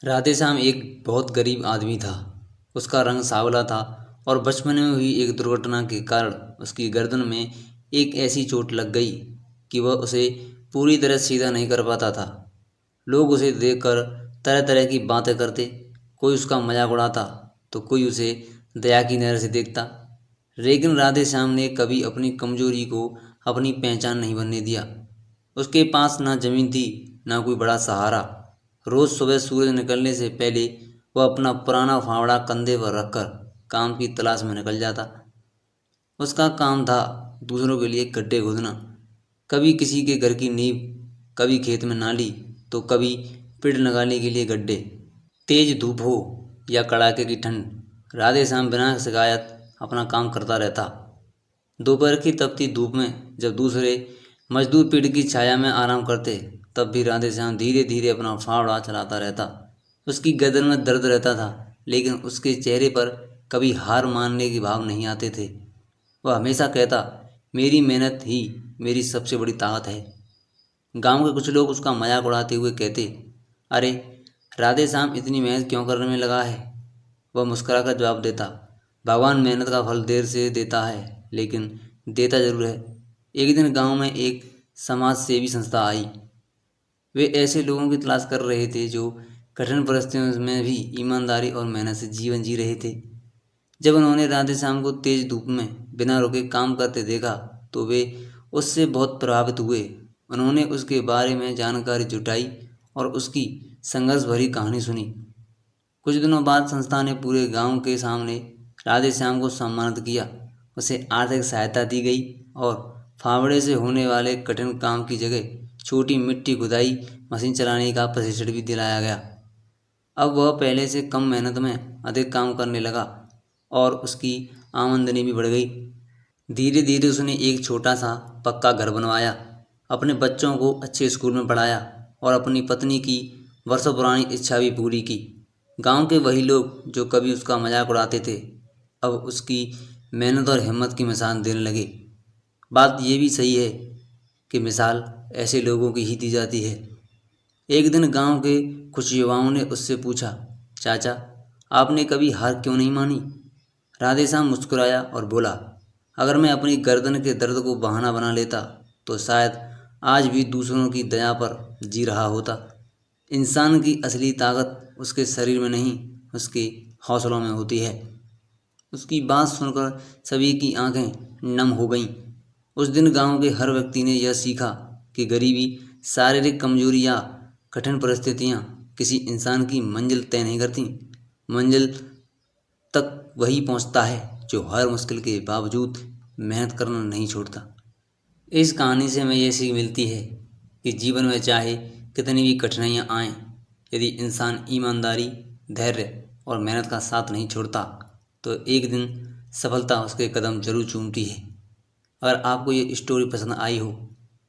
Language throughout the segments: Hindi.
राधेश्याम एक बहुत गरीब आदमी था। उसका रंग सांवला था और बचपन में हुई एक दुर्घटना के कारण उसकी गर्दन में एक ऐसी चोट लग गई कि वह उसे पूरी तरह सीधा नहीं कर पाता था। लोग उसे देखकर तरह तरह की बातें करते, कोई उसका मजाक उड़ाता तो कोई उसे दया की नज़र से देखता। लेकिन राधेश्याम ने कभी अपनी कमजोरी को अपनी पहचान नहीं बनने दिया। उसके पास ना जमीन थी, ना कोई बड़ा सहारा। रोज सुबह सूरज निकलने से पहले वह अपना पुराना फावड़ा कंधे पर रखकर काम की तलाश में निकल जाता। उसका काम था दूसरों के लिए गड्ढे खोदना, कभी किसी के घर की नींव, कभी खेत में नाली, तो कभी पेड़ लगाने के लिए गड्ढे। तेज धूप हो या कड़ाके की ठंड, राधेश्याम बिना शिकायत अपना काम करता रहता। दोपहर की तपती धूप में जब दूसरे मजदूर पेड़ की छाया में आराम करते, तब भी राधेश्याम धीरे धीरे अपना फावड़ा चलाता रहता। उसकी गर्दन में दर्द रहता था, लेकिन उसके चेहरे पर कभी हार मानने के भाव नहीं आते थे। वह हमेशा कहता, मेरी मेहनत ही मेरी सबसे बड़ी ताकत है। गांव के कुछ लोग उसका मजाक उड़ाते हुए कहते, अरे राधेश्याम इतनी मेहनत क्यों करने में लगा है। वह मुस्कुराकर जवाब देता, भगवान मेहनत का फल देर से देता है, लेकिन देता जरूर है। एक दिन गांव में एक समाज सेवी संस्था आई। वे ऐसे लोगों की तलाश कर रहे थे जो कठिन परिस्थितियों में भी ईमानदारी और मेहनत से जीवन जी रहे थे। जब उन्होंने राधेश्याम को तेज धूप में बिना रुके काम करते देखा, तो वे उससे बहुत प्रभावित हुए। उन्होंने उसके बारे में जानकारी जुटाई और उसकी संघर्ष भरी कहानी सुनी। कुछ दिनों बाद संस्था ने पूरे गांव के सामने राधेश्याम को सम्मानित किया। उसे आर्थिक सहायता दी गई और फावड़े से होने वाले कठिन काम की जगह छोटी मिट्टी खुदाई मशीन चलाने का प्रशिक्षण भी दिलाया गया। अब वह पहले से कम मेहनत में अधिक काम करने लगा और उसकी आमदनी भी बढ़ गई। धीरे धीरे उसने एक छोटा सा पक्का घर बनवाया, अपने बच्चों को अच्छे स्कूल में पढ़ाया और अपनी पत्नी की वर्षों पुरानी इच्छा भी पूरी की। गांव के वही लोग जो कभी उसका मजाक उड़ाते थे, अब उसकी मेहनत और हिम्मत की मिसाल देने लगे। बात यह भी सही है कि मिसाल ऐसे लोगों की ही दी जाती है। एक दिन गांव के कुछ युवाओं ने उससे पूछा, चाचा आपने कभी हार क्यों नहीं मानी। राधेश्याम मुस्कुराया और बोला, अगर मैं अपनी गर्दन के दर्द को बहाना बना लेता तो शायद आज भी दूसरों की दया पर जी रहा होता। इंसान की असली ताकत उसके शरीर में नहीं, उसके हौसलों में होती है। उसकी बात सुनकर सभी की आंखें नम हो गईं। उस दिन गांव के हर व्यक्ति ने यह सीखा कि गरीबी, शारीरिक कमजोरी या कठिन परिस्थितियां किसी इंसान की मंजिल तय नहीं करती। मंजिल तक वही पहुंचता है जो हर मुश्किल के बावजूद मेहनत करना नहीं छोड़ता। इस कहानी से हमें ये सीख मिलती है कि जीवन में चाहे कितनी भी कठिनाइयाँ आएं, यदि इंसान ईमानदारी, धैर्य और मेहनत का साथ नहीं छोड़ता तो एक दिन सफलता उसके कदम जरूर चूमती है। अगर आपको ये स्टोरी पसंद आई हो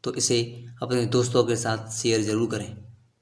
तो इसे अपने दोस्तों के साथ शेयर ज़रूर करें।